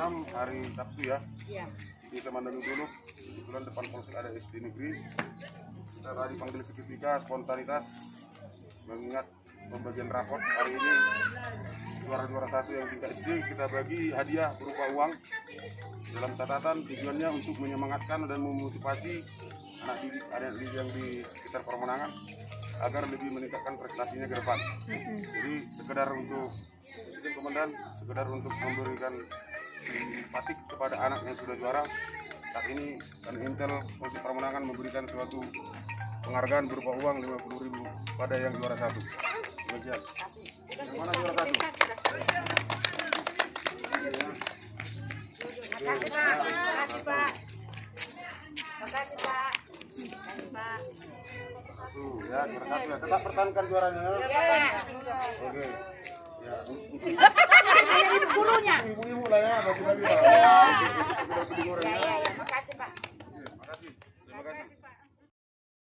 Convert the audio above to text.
6 hari Sabtu ya. Iya. Di Semandanu dulu. Kebetulan depan polsek ada SD negeri. Kita tadi panggil seketika spontanitas mengingat pembagian rapot hari ini juara 1 yang tingkat SD kita bagi hadiah berupa uang. Dalam catatan tujuannya untuk menyemangatkan dan memotivasi anak didik yang di sekitar Permenangan agar lebih meningkatkan prestasinya ke depan. Jadi sekedar untuk izin komandan, sekedar untuk memberikan simpatik kepada anak yang sudah juara. Saat ini kan Intel Polsek Permenangan memberikan suatu penghargaan berupa uang 50.000 pada yang juara 1. Demikian. Yang mana juara 1? Makasih Pak. Makasih Pak. Makasih Pak. Makasih Pak. Tuh ya, juara 1 ya. Tetap pertahankan juaranya ya. Oke. Ya, Ini gurunya. ibu-ibu lah ya, bagi-bagi lah. Ya, makasih Pak. Makasih. Terima kasih.